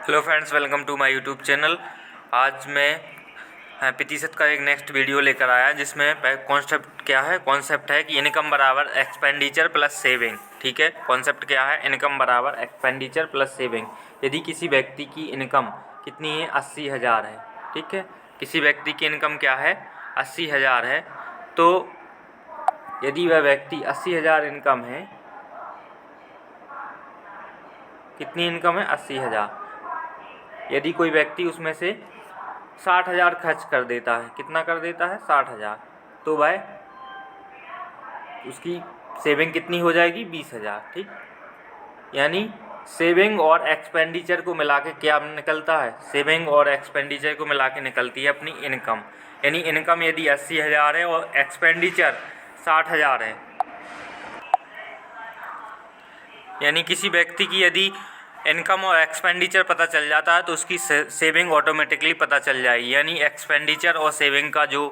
Hello friends, welcome to my YouTube channel. आज मैं प्रतिशत का एक नेक्स्ट वीडियो लेकर आया जिसमें कॉन्सेप्ट है कि इनकम बराबर एक्सपेंडिचर प्लस सेविंग। ठीक है, कॉन्सेप्ट क्या है? इनकम बराबर एक्सपेंडिचर प्लस सेविंग। यदि किसी व्यक्ति की इनकम कितनी है? 80,000 है। ठीक है, किसी व्यक्ति की इनकम क्या है? 80,000 है। तो यदि वह व्यक्ति 80,000 इनकम है, कितनी इनकम है? 80,000। यदि कोई व्यक्ति उसमें से 60,000 खर्च कर देता है, कितना कर देता है? 60,000। तो भाई उसकी सेविंग कितनी हो जाएगी? 20,000। ठीक, यानी सेविंग और एक्सपेंडिचर को मिला के क्या निकलता है? सेविंग और एक्सपेंडिचर को मिला के निकलती है अपनी इनकम। यानी इनकम यदि 80,000 है और एक्सपेंडिचर 60,000 है, यानी किसी व्यक्ति की यदि इनकम और एक्सपेंडिचर पता चल जाता है तो उसकी सेविंग ऑटोमेटिकली पता चल जाएगी। यानी एक्सपेंडिचर और सेविंग का जो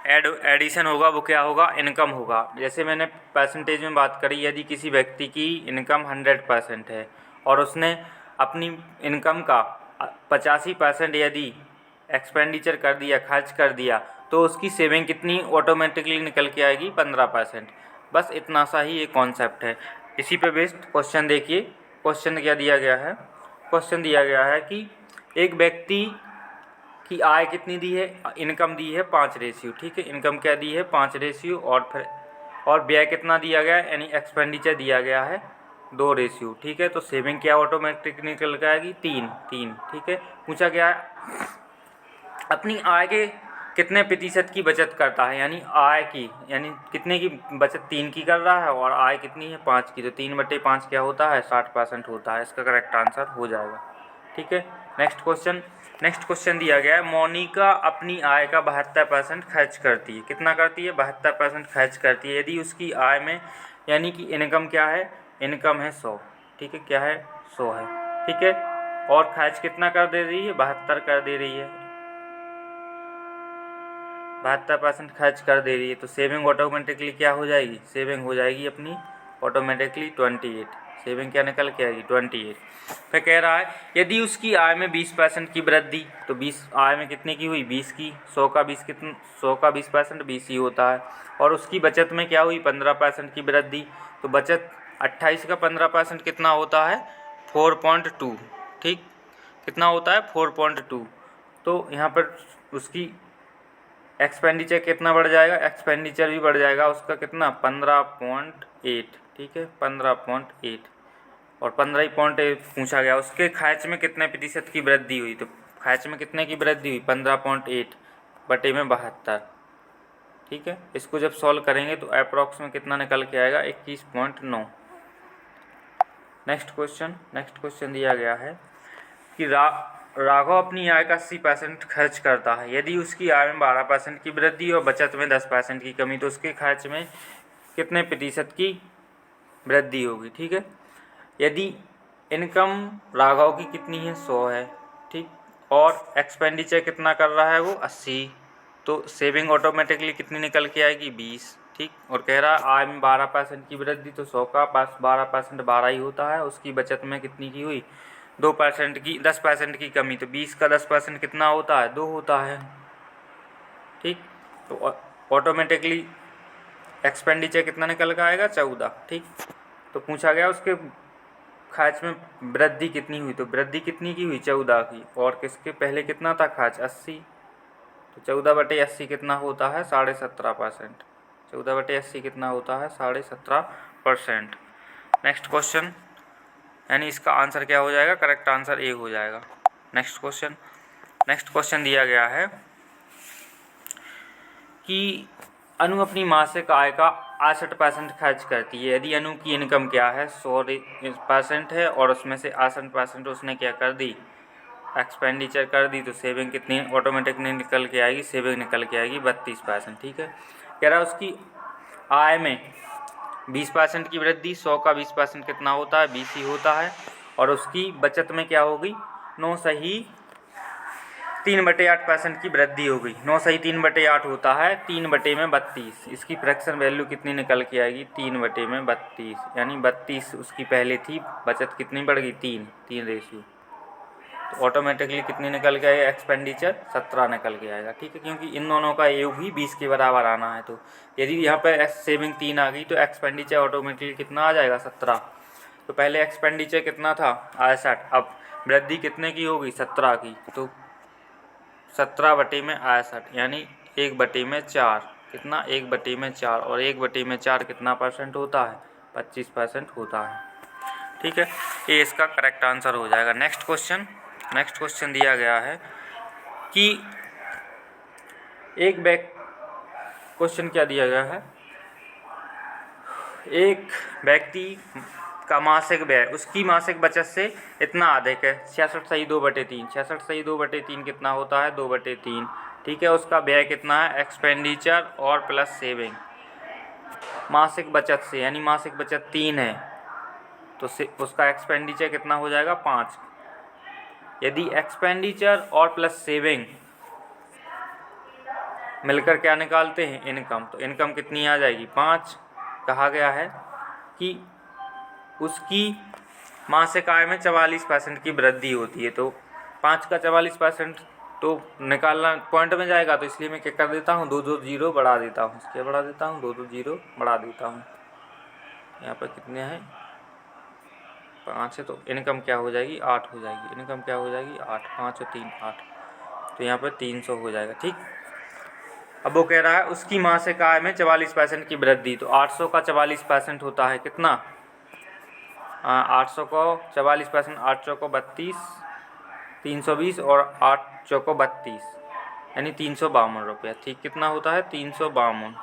एडिशन होगा वो क्या होगा? इनकम होगा। जैसे मैंने परसेंटेज में बात करी, यदि किसी व्यक्ति की इनकम 100% है और उसने अपनी इनकम का 85% यदि एक्सपेंडिचर कर दिया, खर्च कर दिया, तो उसकी सेविंग कितनी ऑटोमेटिकली निकल के आएगी? 15%। बस इतना सा ही ये कॉन्सेप्ट है। इसी पे बेस्ड क्वेश्चन देखिए। क्वेश्चन क्या दिया गया है? क्वेश्चन दिया गया है कि एक व्यक्ति की आय कितनी दी है? इनकम दी है 5 रेशियो। ठीक है, इनकम क्या दी है? 5 रेशियो। और व्यय कितना दिया गया है? यानी एक्सपेंडिचर दिया गया है 2 रेशियो। ठीक है, तो सेविंग क्या ऑटोमेटिक निकल के आएगी? 3। ठीक है, पूछा गया है अपनी आय के कितने प्रतिशत की बचत करता है? यानी आय की, यानी कितने की बचत? 3 की कर रहा है और आय कितनी है? 5 की। तो 3/5 क्या होता है? 60% होता है। इसका करेक्ट आंसर हो जाएगा। ठीक है, नेक्स्ट क्वेश्चन दिया गया है, मोनिका अपनी आय का 72% खर्च करती है। कितना करती है? 72% खर्च करती है। यदि उसकी आय में, यानी कि इनकम क्या है? इनकम है 100। ठीक है, क्या है? 100 है। ठीक है, और खर्च कितना कर दे रही है? 72 कर दे रही है। 72% खर्च कर दे रही है, तो सेविंग ऑटोमेटिकली क्या हो जाएगी? सेविंग हो जाएगी अपनी ऑटोमेटिकली 28। सेविंग क्या निकल के आएगी? 28। फिर कह रहा है यदि उसकी आय में 20% की वृद्धि, तो 20 आय में कितने की हुई? 20 की। 100 का 20 कितना? 100 का 20% 20 ही होता है। और उसकी बचत में क्या हुई? 15% की वृद्धि। तो बचत 28 का 15% कितना होता है? 4.2। ठीक, कितना होता है? 4.2। तो यहाँ पर उसकी एक्सपेंडिचर कितना बढ़ जाएगा? एक्सपेंडिचर भी बढ़ जाएगा उसका। कितना? 15.8। ठीक है, 15.8। और 15.8 पूछा गया। उसके खर्च में कितने प्रतिशत की वृद्धि हुई? तो खर्च में कितने की वृद्धि हुई? 15.8 बटे में 72। ठीक है, इसको जब सॉल्व करेंगे तो अप्रॉक्स में कितना निकल के आएगा? 21.9। नेक्स्ट क्वेश्चन दिया गया है कि राघव अपनी आय का 80% खर्च करता है। यदि उसकी आय में 12% की वृद्धि और बचत में 10% की कमी, तो उसके खर्च में कितने प्रतिशत की वृद्धि होगी? ठीक है, यदि इनकम राघव की कितनी है? 100 है। ठीक, और एक्सपेंडिचर कितना कर रहा है वो? 80। तो सेविंग ऑटोमेटिकली कितनी निकल के आएगी? 20। ठीक, और कह रहा है आय में 12% की वृद्धि, तो 100 का 12% 12 ही होता है। उसकी बचत में कितनी की हुई? 2% की, 10% की कमी। तो 20 का 10% कितना होता है? 2 होता है। ठीक, तो ऑटोमेटिकली एक्सपेंडिचर कितना निकल कर आएगा? 14। ठीक, तो पूछा गया उसके खर्च में वृद्धि कितनी हुई? तो वृद्धि कितनी की हुई? 14 की। और किसके पहले कितना था खर्च? 80। तो 14/80 कितना होता है? 17.5%। 14/80 कितना होता है? 17.5%। नेक्स्ट क्वेश्चन, यानी इसका आंसर क्या हो जाएगा? करेक्ट आंसर ए हो जाएगा। नेक्स्ट क्वेश्चन दिया गया है कि अनु अपनी मासिक आय का 68% खर्च करती है। यदि अनु की इनकम क्या है? 100% है और उसमें से 68% उसने क्या कर दी? एक्सपेंडिचर कर दी। तो सेविंग कितनी ऑटोमेटिक निकल के आएगी? सेविंग निकल के आएगी 32%। ठीक है, कह रहा है उसकी आय में 20% की वृद्धि, 100 का 20% कितना होता है? 20 ही होता है। और उसकी बचत में क्या होगी? 9 सही 3/8% की वृद्धि हो गई। 9 सही 3/8 होता है 3/32। इसकी फ्रैक्शन वैल्यू कितनी निकल के आएगी? 3/32। यानी 32 उसकी पहले थी, बचत कितनी बढ़ गई? 3 रेशियो। तो ऑटोमेटिकली कितनी निकल के आएगा, एक्सपेंडिचर 17 निकल के आएगा। ठीक है, क्योंकि इन दोनों का योग भी 20 के बराबर आना है। तो यदि यहाँ पे सेविंग 3 आ गई तो एक्सपेंडिचर ऑटोमेटिकली कितना आ जाएगा, 17। तो पहले एक्सपेंडिचर कितना था, 68, अब वृद्धि कितने की होगी, 17 की। तो 17/68 यानी 1/4 कितना, 1/4, और 1/4 कितना परसेंट होता है, 25% होता है। ठीक है, ये इसका करेक्ट आंसर हो जाएगा। नेक्स्ट क्वेश्चन दिया गया है कि क्वेश्चन क्या दिया गया है, एक व्यक्ति का मासिक व्यय उसकी मासिक बचत से इतना अधिक है, 66 सही 2/3, 66 सही 2/3 कितना होता है, 2/3। ठीक है, उसका व्यय कितना है, एक्सपेंडिचर और प्लस सेविंग मासिक बचत से, यानी मासिक बचत 3 है तो उसका एक्सपेंडिचर कितना हो जाएगा, 5। यदि एक्सपेंडिचर और प्लस सेविंग मिलकर क्या निकालते हैं, इनकम, तो इनकम कितनी आ जाएगी, 5। कहा गया है कि उसकी मासिक आय में 44% की वृद्धि होती है, तो 5 का 44% तो निकालना पॉइंट में जाएगा, तो इसलिए मैं क्या कर देता हूँ, 2 जीरो बढ़ा देता हूँ। क्या बढ़ा देता हूँ, 2 जीरो बढ़ा देता हूँ। यहाँ पर कितने हैं, 5 है, तो इनकम क्या हो जाएगी, 8 हो जाएगी। इनकम क्या हो जाएगी, 8, 5 और 3 8, तो यहाँ पर 300 हो जाएगा। ठीक, अब वो कह रहा है उसकी मासिक आय में 44% की वृद्धि, तो 800 का 44% होता है कितना, 800 को 44%, 8 चौको 32, 320 और 8 चौको 32 यानी 352 रुपया। ठीक, कितना होता है, 352।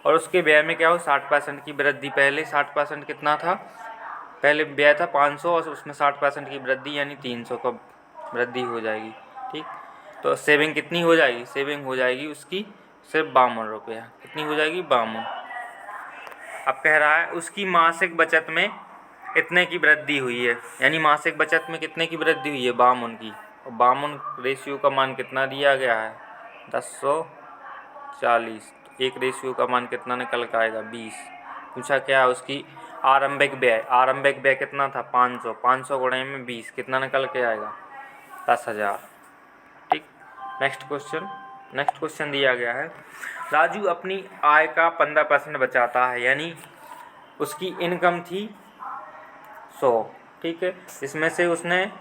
और उसके व्यय में क्या हो, 60% की वृद्धि। पहले 60% कितना था, पहले व्यय था 500 और उसमें 60% की वृद्धि यानी 300 का वृद्धि हो जाएगी। ठीक, तो सेविंग कितनी हो जाएगी, सेविंग हो जाएगी उसकी सिर्फ 52 रुपया। कितनी हो जाएगी, 52। अब कह रहा है उसकी मासिक बचत में इतने की वृद्धि हुई है, यानी मासिक बचत में कितने की वृद्धि हुई है, 52 की। और 52 रेशियो का मान कितना दिया गया है, 10/40। एक रेशियो का मान कितना निकल कर आएगा, 20। पूछा क्या है, उसकी आरंभिक व्यय कितना था, 500, 500 गुणे में 20 कितना निकल के आएगा, 10,000। ठीक, नेक्स्ट क्वेश्चन दिया गया है, राजू अपनी आय का 15% बचाता है, यानी उसकी इनकम थी 100। ठीक है, इसमें से उसने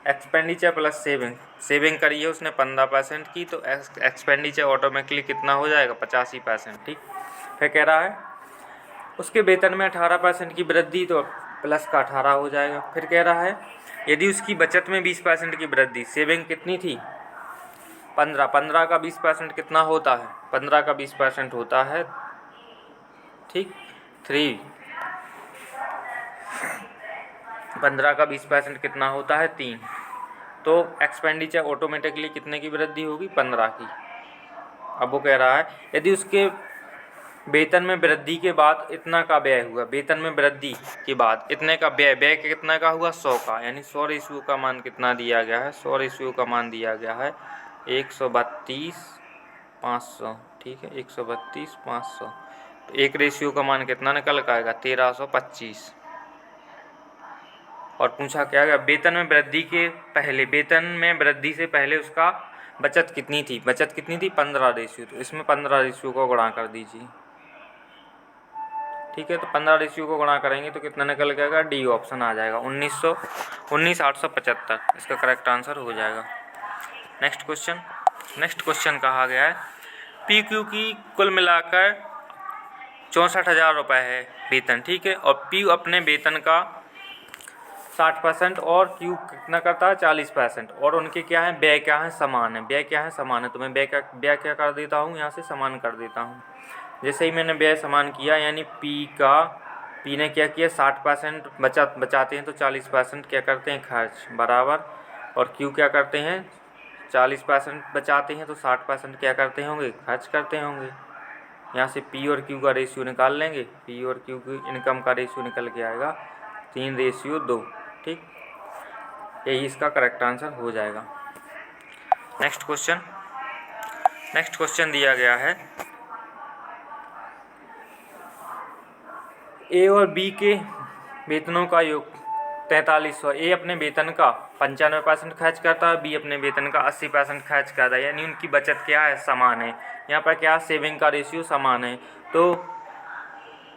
एक्सपेंडिचर प्लस सेविंग करी है उसने 15% की, तो एक्सपेंडिचर ऑटोमेटिकली कितना हो जाएगा, 85%। ठीक, फिर कह रहा है उसके वेतन में 18% की वृद्धि, तो प्लस का 18 हो जाएगा। फिर कह रहा है यदि उसकी बचत में 20% की वृद्धि, सेविंग कितनी थी, 15 का 20% कितना होता है, 15 का 20% होता है, ठीक, 3। 15 का 20% कितना होता है, 3। तो एक्सपेंडिचर ऑटोमेटिकली कितने की वृद्धि होगी, 15 की। अब वो कह रहा है यदि उसके वेतन में वृद्धि के बाद इतना का व्यय हुआ, वेतन में वृद्धि के बाद इतने का व्यय कितना का हुआ, 100 का, यानी 100 रेशियो का मान कितना दिया गया है, 100 रेशियो का मान दिया गया है 132/500। ठीक है, 132/500, तो एक रेशियो का मान कितना निकल कर आएगा, 1325। और पूछा क्या गया, वेतन में वृद्धि से पहले उसका बचत कितनी थी, 15 रेशियो, तो इसमें 15 रेशियो को गुणा कर दीजिए। ठीक है, तो 15 रेशियो को गुणा करेंगे तो कितना निकल जाएगा, डी ऑप्शन आ जाएगा, 19,875 इसका करेक्ट आंसर हो जाएगा। नेक्स्ट क्वेश्चन कहा गया है PQ की कुल मिलाकर 64,000 रुपये है वेतन। ठीक है, और P अपने वेतन का 60% और Q कितना करता है, 40%, और उनके क्या है, व्यय क्या है, समान है। तो मैं व्यय क्या कर देता हूँ, यहाँ से समान कर देता हूँ। जैसे ही मैंने व्यय समान किया, यानी P ने क्या किया, 60% बचाते हैं, तो 40% क्या करते हैं, खर्च बराबर, और Q क्या करते हैं, 40% बचाते हैं, तो 60% क्या करते होंगे, खर्च करते होंगे। यहाँ से P और Q का रेशियो निकाल लेंगे, P और Q की इनकम का रेशियो निकल के आएगा 3:2। ठीक, यही इसका करेक्ट आंसर हो जाएगा। नेक्स्ट क्वेश्चन दिया गया है A और B के वेतनों का योग 4300। ए अपने वेतन का 95% खर्च करता है, बी अपने वेतन का 80% खर्च करता है, यानी उनकी बचत क्या है, समान है। यहाँ पर क्या सेविंग का रेशियो समान है। तो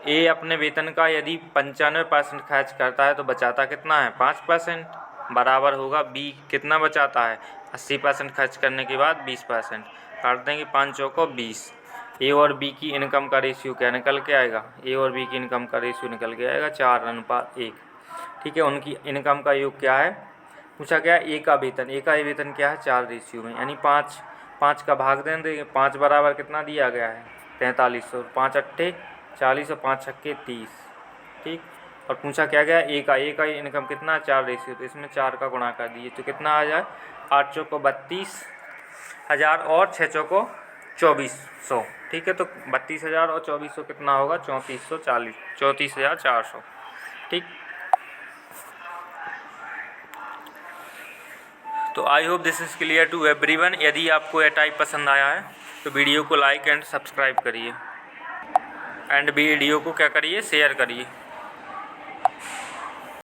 ए अपने वेतन का यदि 95% खर्च करता है तो बचाता कितना है, 5%, बराबर होगा बी कितना बचाता है, 80% खर्च करने के बाद 20%। काट देंगे 5 चौको 20। ए और बी की इनकम का रेशियो क्या निकल के आएगा, ए और बी की इनकम का रेशियो निकल के आएगा 4:1। ठीक है, उनकी इनकम का योग क्या है पूछा गया, ए का वेतन, ए का वेतन क्या है 4 रेशियो में, यानी 5 का भाग देंगे, 5 बराबर कितना दिया गया है 4300, 5 अट्ठे 40 और 5 छक्के 30। ठीक, और पूछा क्या गया, ए का इनकम कितना है 4 रेशियो, तो इसमें 4 का गुणा कर दीजिए तो कितना आ जाए, 8 चौको 32,000 और 6 चौको 2400। ठीक है, तो 32,000 और 2400 कितना होगा, 34,400। ठीक, तो I hope this is clear to everyone. यदि आपको यह टाइप पसंद आया है तो वीडियो को लाइक एंड सब्सक्राइब करिए, एंड वीडियो को क्या करिए, शेयर करिए।